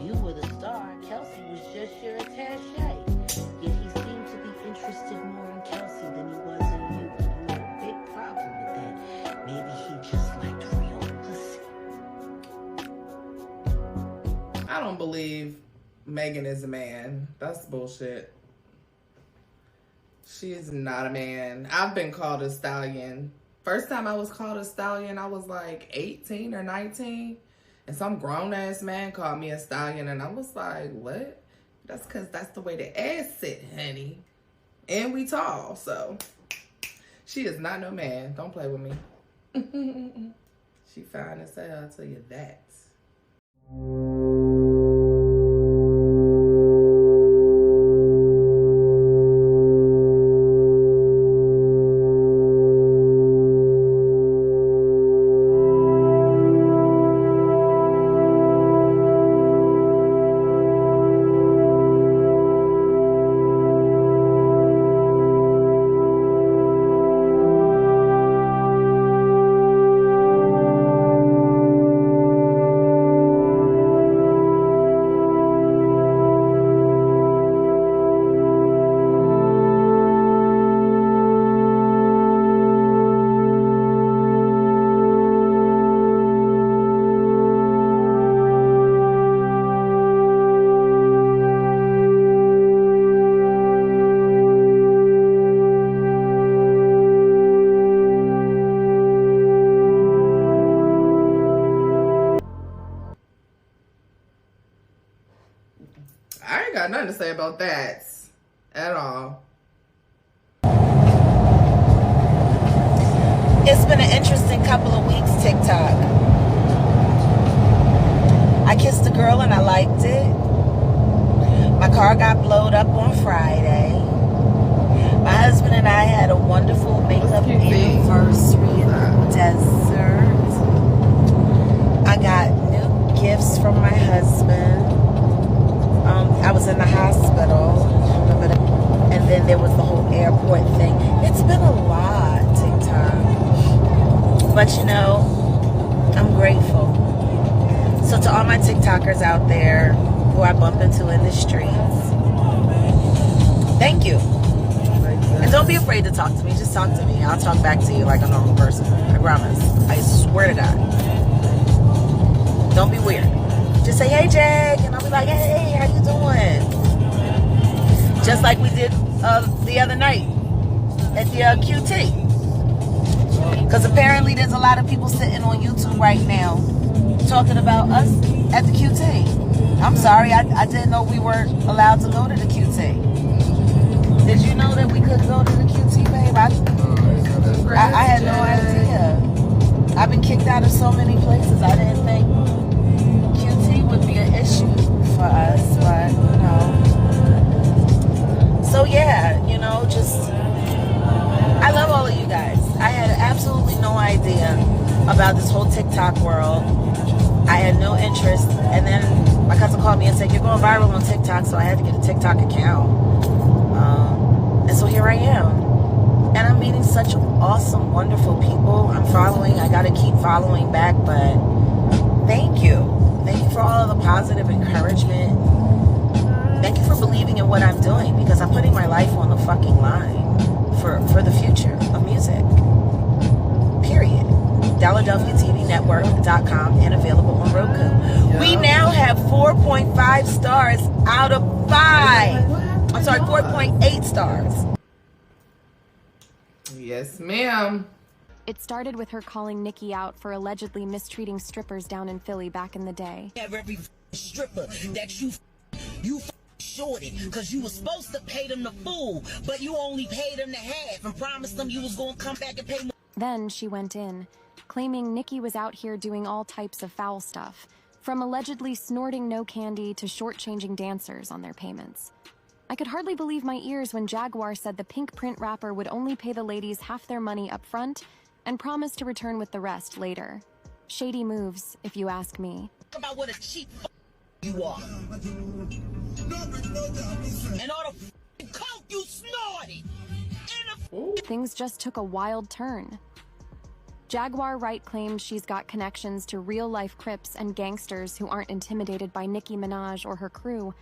Speaker 17: You were the star, Kelsey was just your attaché. Yet he seemed to be interested more in Kelsey than he was in you. And you had a big problem with that. Maybe he just liked real pussy.
Speaker 1: I don't believe Megan is a man. That's bullshit. She is not a man. I've been called a stallion. First time I was called a stallion, I was like 18 or 19. And some grown-ass man called me a stallion. And I was like, what? That's because that's the way the ass sit, honey. And we tall, so. She is not no man. Don't play with me. She fine as hell, I'll tell you that. I ain't got nothing to say about that at all.
Speaker 11: It's been an interesting couple of weeks, TikTok. I kissed a girl and I liked it. My car got blowed up on Friday. My husband and I had a wonderful makeup anniversary in the desert. I got new gifts from my husband. I was in the hospital, and then there was the whole airport thing. It's been a lot, TikTok. But you know, I'm grateful. So to all my TikTokers out there who I bump into in the streets, thank you. And don't be afraid to talk to me. Just talk to me. I'll talk back to you like a normal person. I promise. I swear to God. Don't be weird. Just say, hey, Jag, and I'll be like, hey, how you doing? Just like we did the other night at the QT. Because apparently there's a lot of people sitting on YouTube right now talking about us at the QT. I'm sorry, I didn't know we were allowed to go to the QT. Did you know that we could go to the QT, babe? I had no idea. I've been kicked out of so many places. I didn't think would be an issue for us, but you know. So yeah, you know, just I love all of you guys. I had absolutely no idea about this whole TikTok world. I had no interest, and then my cousin called me and said, you're going viral on TikTok, so I had to get a TikTok account. And so here I am. And I'm meeting such awesome, wonderful people. I'm following. I got to keep following back, but thank you. Thank you for all of the positive encouragement. Thank you for believing in what I'm doing. doing because I'm putting my life on the fucking line for the future of music. Period. DeladelphiaTVNetwork.com and available on Roku. Yeah. We now have 4.5 stars out of 5. I'm sorry, 4.8 stars.
Speaker 1: Yes, ma'am.
Speaker 19: It started with her calling Nicki out for allegedly mistreating strippers down in Philly back in the day.
Speaker 20: Have every stripper that you shorted because you were supposed to pay them the full, but you only paid them the half and promised them you was going to come back and pay more.
Speaker 19: Then she went in, claiming Nicki was out here doing all types of foul stuff, from allegedly snorting no candy to shortchanging dancers on their payments. I could hardly believe my ears when Jaguar said the pink print rapper would only pay the ladies half their money up front and promised to return with the rest later. Shady moves, if you ask me.
Speaker 20: About what a cheap you are. And all the coke you snorted.
Speaker 19: Things just took a wild turn. Jaguar Wright claimed she's got connections to real-life Crips and gangsters who aren't intimidated by Nicki Minaj or her crew.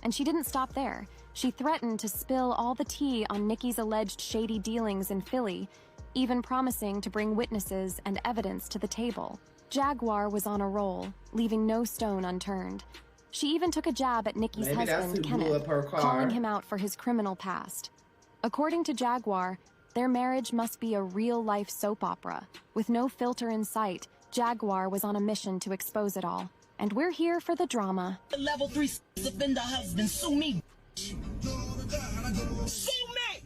Speaker 19: And she didn't stop there. She threatened to spill all the tea on Nicki's alleged shady dealings in Philly, even promising to bring witnesses and evidence to the table. Jaguar was on a roll, leaving no stone unturned. She even took a jab at Nicki's husband, Kenneth, calling him out for his criminal past. According to Jaguar, their marriage must be a real-life soap opera. With no filter in sight, Jaguar was on a mission to expose it all. And we're here for the drama.
Speaker 20: The level 3 offender husband, sue me. Sue me!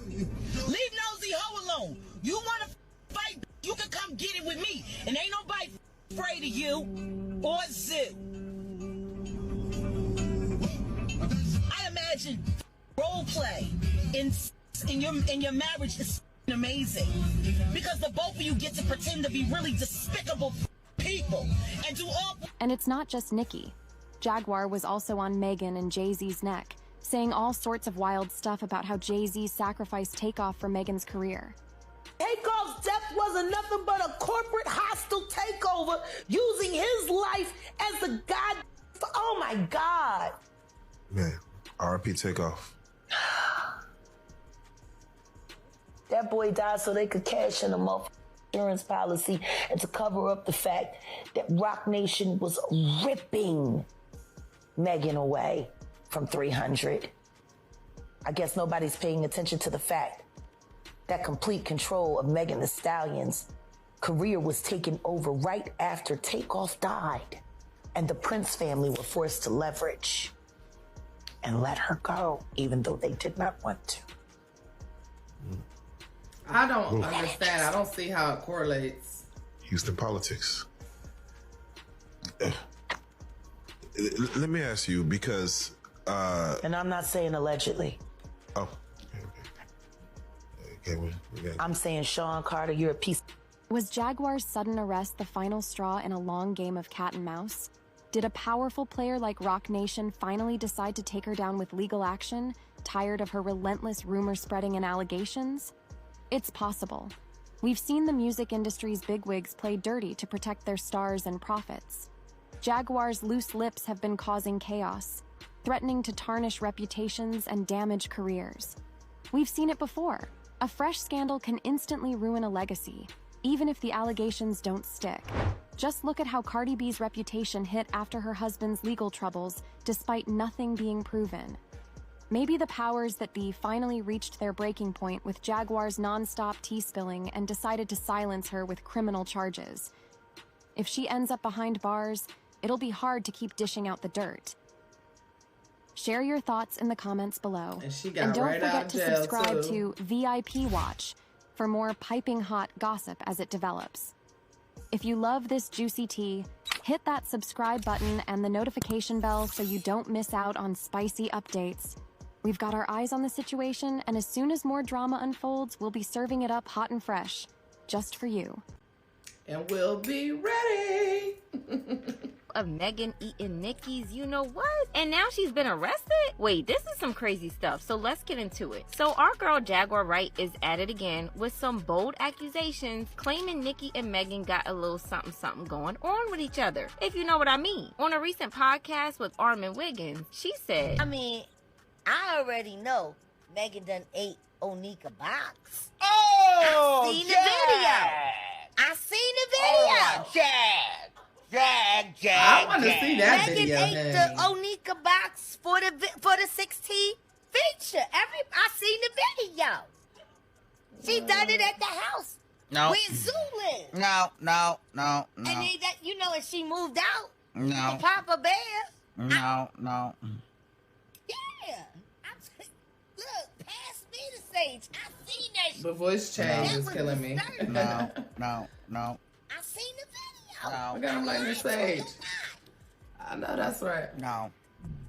Speaker 20: Leave nosy hoe alone. You want to fight, you can come get it with me. And ain't nobody afraid of you or Zip. I imagine role play in your marriage is amazing. Because the both of you get to pretend to be really despicable people and do all.
Speaker 19: And it's not just Nicki. Jaguar was also on Megan and Jay-Z's neck, saying all sorts of wild stuff about how Jay-Z sacrificed Takeoff for Megan's career.
Speaker 2: Takeoff's death wasn't nothing but a corporate hostile takeover using his life as the god. Oh my God.
Speaker 21: Man, RIP Takeoff.
Speaker 2: That boy died so they could cash in a insurance policy and to cover up the fact that Rock Nation was ripping Megan away from 300. I guess nobody's paying attention to the fact that complete control of Megan Thee Stallion's career was taken over right after Takeoff died, and the Prince family were forced to leverage and let her go, even though they did not want to.
Speaker 1: I don't understand. I don't see how it correlates.
Speaker 21: Houston politics. Let me ask you, because...
Speaker 2: and I'm not saying allegedly.
Speaker 21: Oh. Okay,
Speaker 2: I'm saying, Sean Carter, you're a piece.
Speaker 19: Was Jaguar's sudden arrest the final straw in a long game of cat and mouse? Did a powerful player like Rock Nation finally decide to take her down with legal action, tired of her relentless rumor spreading and allegations? It's possible. We've seen the music industry's bigwigs play dirty to protect their stars and profits. Jaguar's loose lips have been causing chaos, threatening to tarnish reputations and damage careers. We've seen it before. A fresh scandal can instantly ruin a legacy, even if the allegations don't stick. Just look at how Cardi B's reputation hit after her husband's legal troubles, despite nothing being proven. Maybe the powers that be finally reached their breaking point with Jaguar's non-stop tea spilling and decided to silence her with criminal charges. If she ends up behind bars, it'll be hard to keep dishing out the dirt. Share your thoughts in the comments below. And don't forget to subscribe to VIP Watch for more piping hot gossip as it develops. If you love this juicy tea, hit that subscribe button and the notification bell so you don't miss out on spicy updates. We've got our eyes on the situation, and as soon as more drama unfolds, we'll be serving it up hot and fresh, just for you.
Speaker 1: And we'll be ready.
Speaker 22: Of Megan eating Nicki's you know what, and now she's been arrested? Wait, this is some crazy stuff, so let's get into it. So our girl Jaguar Wright is at it again with some bold accusations claiming Nicki and Megan got a little something going on with each other, if you know what I mean. On a recent podcast with Armin Wiggins, she said,
Speaker 11: I already know Megan done ate Onika box.
Speaker 3: Oh,
Speaker 11: I seen the video. I seen the video.
Speaker 1: I want to see that
Speaker 11: Megan
Speaker 1: video.
Speaker 11: ate the Onika box for the 16 feature. I seen the video. She done it at the house.
Speaker 3: No.
Speaker 11: Where Zoo lives.
Speaker 3: No.
Speaker 11: And then that, you know, and she moved out.
Speaker 3: No.
Speaker 11: For Papa Bear.
Speaker 3: No.
Speaker 11: Yeah. Look, pass me the sage. I seen that shit.
Speaker 1: The voice change is killing me.
Speaker 3: No.
Speaker 11: I seen the video.
Speaker 3: No.
Speaker 1: Look at him like the sage. I know that's right.
Speaker 3: No.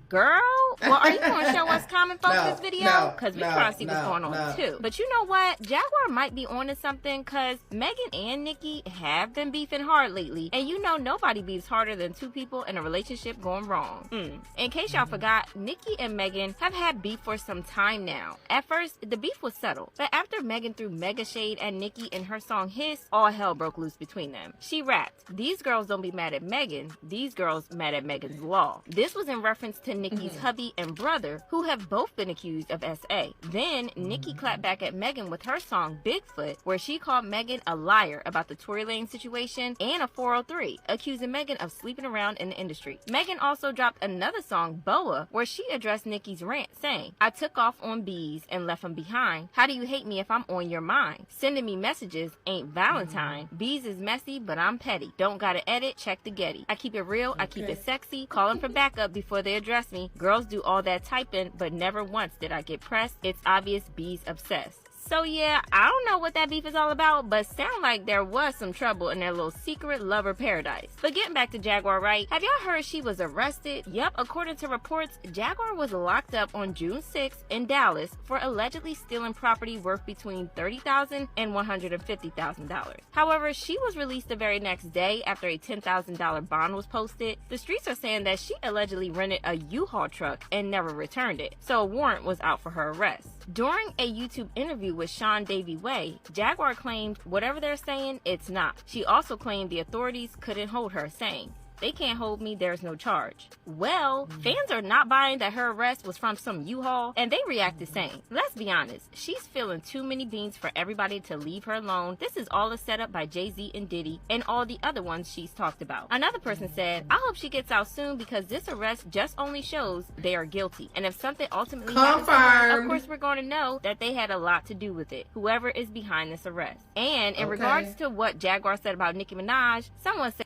Speaker 22: Girl, well, are you going to show us Common Folks
Speaker 1: No,
Speaker 22: this video?
Speaker 1: no,
Speaker 22: Because we
Speaker 1: no,
Speaker 22: trying to see what's
Speaker 1: no,
Speaker 22: going on,
Speaker 1: no.
Speaker 22: too. But you know what? Jaguar might be onto something because Megan and Nikki have been beefing hard lately. And you know nobody beefs harder than two people in a relationship going wrong. In case y'all forgot, Nikki and Megan have had beef for some time now. At first, the beef was subtle. But after Megan threw mega shade at Nikki in her song Hiss, all hell broke loose between them. She rapped, "These girls don't be mad at Megan. These girls mad at Megan's law." This was in reference to Nikki's hubby and brother, who have both been accused of SA. Then Nikki clapped back at Megan with her song Bigfoot, where she called Megan a liar about the Tory Lane situation and a 403, accusing Megan of sleeping around in the industry. Megan also dropped another song, Boa, where she addressed Nikki's rant, saying, "I took off on bees and left them behind. How do you hate me if I'm on your mind? Sending me messages ain't Valentine. Bees is messy, but I'm petty. Don't gotta edit, check the Getty. I keep it real, I keep it sexy, calling for backup before they address me. Girls do all that typing, but never once did I get pressed. It's obvious bees obsessed." So yeah, I don't know what that beef is all about, but sound like there was some trouble in their little secret lover paradise. But getting back to Jaguar Wright, have y'all heard she was arrested? Yep, according to reports, Jaguar was locked up on June 6th in Dallas for allegedly stealing property worth between $30,000 and $150,000. However, she was released the very next day after a $10,000 bond was posted. The streets are saying that she allegedly rented a U-Haul truck and never returned it, so a warrant was out for her arrest. During a YouTube interview with Sean Davey Way, Jaguar claimed whatever they're saying, it's not. She also claimed the authorities couldn't hold her, saying, "They can't hold me, there's no charge." Well, fans are not buying that her arrest was from some U-Haul, and they reacted saying, "Let's be honest, she's feeling too many beans for everybody to leave her alone. This is all a setup by Jay-Z and Diddy and all the other ones she's talked about." Another person said, "I hope she gets out soon because this arrest just only shows they are guilty. And if something ultimately happens to her, of course we're going to know that they had a lot to do with it, whoever is behind this arrest." And in regards to what Jaguar said about Nicki Minaj, someone said,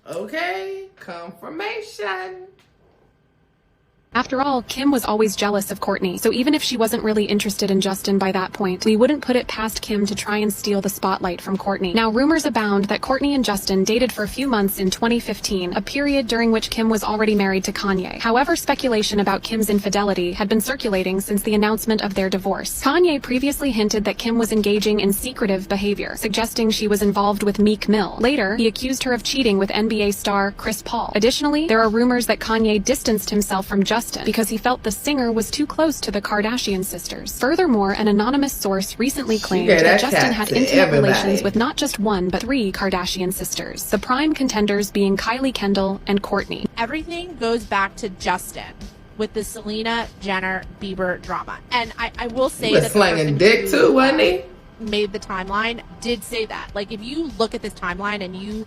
Speaker 1: Okay, confirmation.
Speaker 4: After all, Kim was always jealous of Kourtney, so even if she wasn't really interested in Justin by that point, we wouldn't put it past Kim to try and steal the spotlight from Kourtney. Now, rumors abound that Kourtney and Justin dated for a few months in 2015, a period during which Kim was already married to Kanye. However, speculation about Kim's infidelity had been circulating since the announcement of their divorce. Kanye previously hinted that Kim was engaging in secretive behavior, suggesting she was involved with Meek Mill. Later, he accused her of cheating with NBA star Chris Paul. Additionally, there are rumors that Kanye distanced himself from Justin because he felt the singer was too close to the Kardashian sisters. Furthermore, an anonymous source recently claimed that Justin had intimate relations with not just one but 3 Kardashian sisters, the prime contenders being Kylie Kendall and Kourtney.
Speaker 2: Everything goes back to Justin with the Selena Jenner Bieber drama. And I will say that
Speaker 1: slanging dick too, wasn't he?
Speaker 2: Made the timeline did say that. Like, if you look at this timeline and you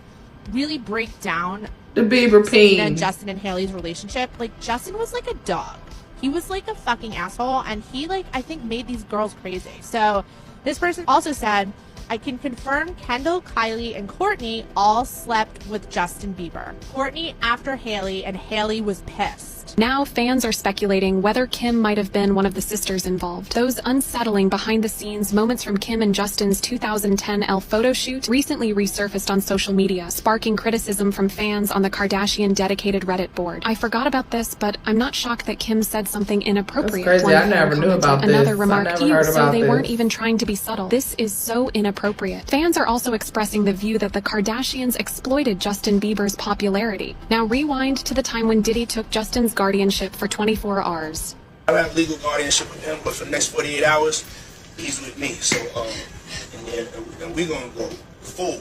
Speaker 2: really break down
Speaker 1: the Bieber
Speaker 2: Selena
Speaker 1: peen
Speaker 2: and Justin and Hailey's relationship, like, Justin was like a dog. He was like a fucking asshole, and he, like, I think made these girls crazy. So this person also said, "I can confirm Kendall, Kylie, and Kourtney all slept with Justin Bieber. Kourtney after Hailey, and Hailey was pissed."
Speaker 4: Now, fans are speculating whether Kim might have been one of the sisters involved. Those unsettling behind-the-scenes moments from Kim and Justin's 2010 Elle photo shoot recently resurfaced on social media, sparking criticism from fans on the Kardashian-dedicated Reddit board. "I forgot about this, but I'm not shocked that Kim said something inappropriate."
Speaker 1: That's crazy. I never knew about this.
Speaker 4: Another remarked, "So they weren't
Speaker 1: this.
Speaker 4: even trying to be subtle. This is so inappropriate." Fans are also expressing the view that the Kardashians exploited Justin Bieber's popularity. Now rewind to the time when Diddy took Justin's guardianship for 24 hours.
Speaker 23: I have legal guardianship with him, but for the next 48 hours, he's with me. So, and we're gonna go full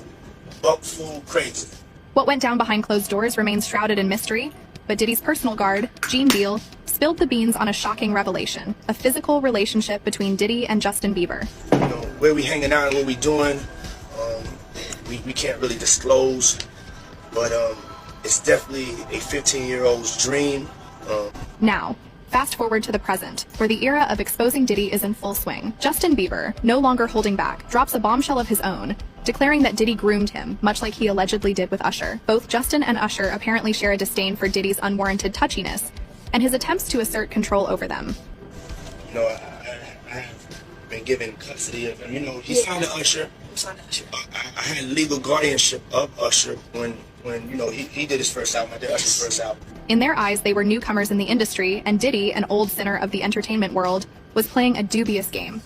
Speaker 23: crazy.
Speaker 24: What went down behind closed doors remains shrouded in mystery, but Diddy's personal guard, Gene Deal,
Speaker 3: spilled the beans on a shocking revelation, a physical relationship between Diddy and Justin Bieber.
Speaker 23: You know, where we hanging out and what we doing, we can't really disclose, but it's definitely a 15-year-old's dream.
Speaker 3: Now, fast forward to the present, where the era of exposing Diddy is in full swing. Justin Bieber, no longer holding back, drops a bombshell of his own, declaring that Diddy groomed him, much like he allegedly did with Usher. Both Justin and Usher apparently share a disdain for Diddy's unwarranted touchiness and his attempts to assert control over them.
Speaker 23: You know, I have been given custody of him. You know, he signed to Usher. I had legal guardianship of Usher when you know, he did his first album. I did Usher's first album.
Speaker 3: In their eyes, they were newcomers in the industry, and Diddy, an old sinner of the entertainment world, was playing a dubious game.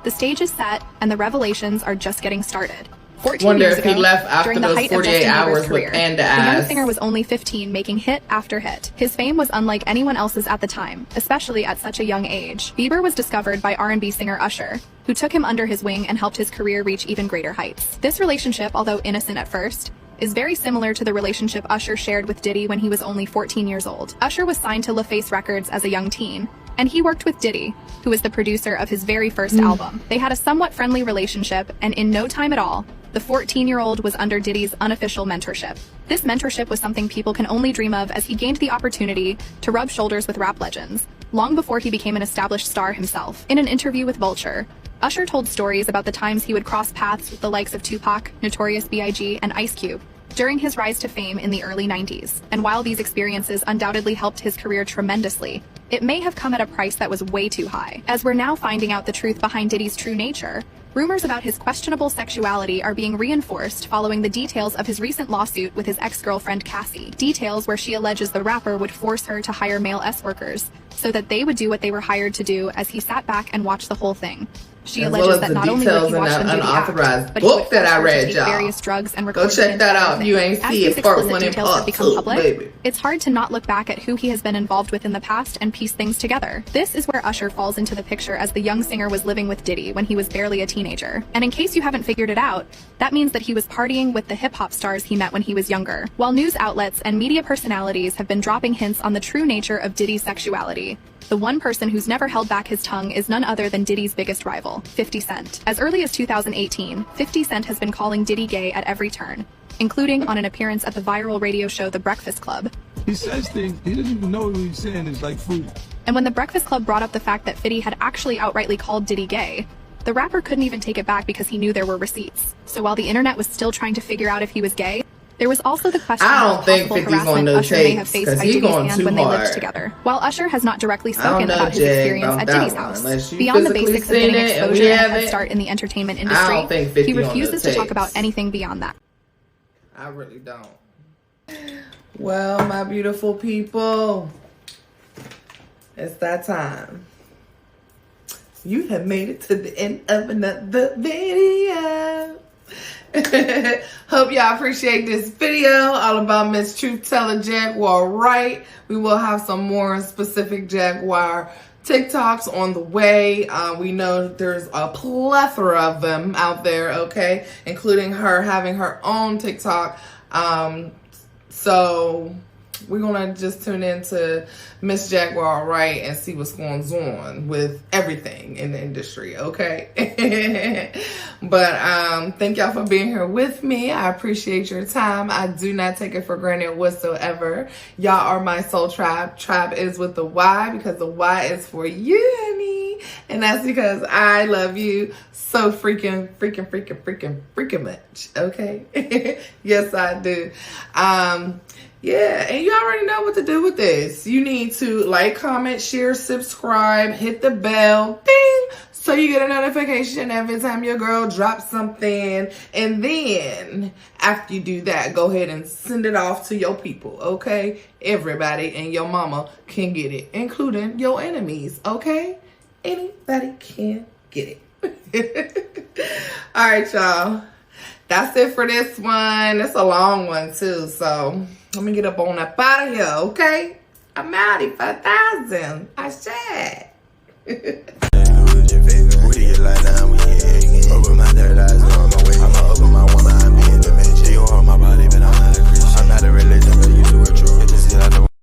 Speaker 3: The stage is set, and the revelations are just getting started. 14
Speaker 1: Wonder
Speaker 3: years
Speaker 1: if he
Speaker 3: ago,
Speaker 1: left after
Speaker 3: during the
Speaker 1: those
Speaker 3: height
Speaker 1: 48
Speaker 3: of Justin
Speaker 1: hours
Speaker 3: Bieber's
Speaker 1: with
Speaker 3: career,
Speaker 1: Panda
Speaker 3: the young
Speaker 1: ass.
Speaker 3: singer was only 15, making hit after hit. His fame was unlike anyone else's at the time, especially at such a young age. Bieber was discovered by R&B singer Usher, who took him under his wing and helped his career reach even greater heights. This relationship, although innocent at first, is very similar to the relationship Usher shared with Diddy when he was only 14 years old. Usher was signed to LaFace Records as a young teen, and he worked with Diddy, who was the producer of his very first album. They had a somewhat friendly relationship, and in no time at all, the 14-year-old was under Diddy's unofficial mentorship. This mentorship was something people can only dream of, as he gained the opportunity to rub shoulders with rap legends, long before he became an established star himself. In an interview with Vulture, Usher told stories about the times he would cross paths with the likes of Tupac, Notorious B.I.G., and Ice Cube during his rise to fame in the early 90s. And while these experiences undoubtedly helped his career tremendously, it may have come at a price that was way too high. As we're now finding out the truth behind Diddy's true nature, rumors about his questionable sexuality are being reinforced following the details of his recent lawsuit with his ex-girlfriend Cassie. Details where she alleges the rapper would force her to hire male S-workers so that they would do what they were hired to do, as he sat back and watched the whole thing. She
Speaker 1: As
Speaker 3: alleges
Speaker 1: well as
Speaker 3: that
Speaker 1: the
Speaker 3: not only would
Speaker 1: details
Speaker 3: he
Speaker 1: in
Speaker 3: watch
Speaker 1: that
Speaker 3: them do the act,
Speaker 1: unauthorized
Speaker 3: but he would
Speaker 1: book that
Speaker 3: force
Speaker 1: I
Speaker 3: her to
Speaker 1: read,
Speaker 3: take
Speaker 1: y'all.
Speaker 3: various drugs and
Speaker 1: Go
Speaker 3: record
Speaker 1: check
Speaker 3: the
Speaker 1: that
Speaker 3: entire
Speaker 1: out if you
Speaker 3: thing.
Speaker 1: ain't
Speaker 3: As
Speaker 1: see
Speaker 3: these
Speaker 1: it, part
Speaker 3: explicit
Speaker 1: 1 and
Speaker 3: details have
Speaker 1: part
Speaker 3: become
Speaker 1: 2,
Speaker 3: public,
Speaker 1: baby.
Speaker 3: it's hard to not look back at who he has been involved with in the past and piece things together. This is where Usher falls into the picture, as the young singer was living with Diddy when he was barely a teenager. And in case you haven't figured it out, that means that he was partying with the hip-hop stars he met when he was younger. While news outlets and media personalities have been dropping hints on the true nature of Diddy's sexuality, the one person who's never held back his tongue is none other than Diddy's biggest rival, 50 Cent. As early as 2018, 50 Cent has been calling Diddy gay at every turn, including on an appearance at the viral radio show The Breakfast Club.
Speaker 7: He says things, he doesn't even know what he's saying, it's like food.
Speaker 3: And when The Breakfast Club brought up the fact that 50 had actually outrightly called Diddy gay, the rapper couldn't even take it back because he knew there were receipts. So while the internet was still trying to figure out if he was gay, there was also the question of possible harassment Usher may have faced by Diddy's hand when they lived together. While Usher has not directly spoken about his experience at Diddy's house, beyond the basics of getting exposure and a head start in the entertainment industry, he refuses to talk about anything beyond that.
Speaker 1: I really don't. Well, my beautiful people, it's that time. You have made it to the end of another video. Hope y'all appreciate this video all about Miss Truth Teller Jaguar Wright. We will have some more specific Jaguar TikToks on the way. We know there's a plethora of them out there, okay, including her having her own TikTok. So we're gonna just tune into Miss Jaguar Wright and see what's going on with everything in the industry, okay? But thank y'all for being here with me. I appreciate your time. I do not take it for granted whatsoever. Y'all are my soul tribe. Tribe is with the Y, because the Y is for you, honey. And that's because I love you so freaking much, okay? Yes, I do. Yeah, and you already know what to do with this. You need to like, comment, share, subscribe, hit the bell, ding, so you get a notification every time your girl drops something. And then after you do that, go ahead and send it off to your people, okay? Everybody and your mama can get it, including your enemies, okay? Anybody can get it. All right, y'all. That's it for this one. It's a long one too, so let me get up on up out of here, okay? I'm outie for 1,000. I said.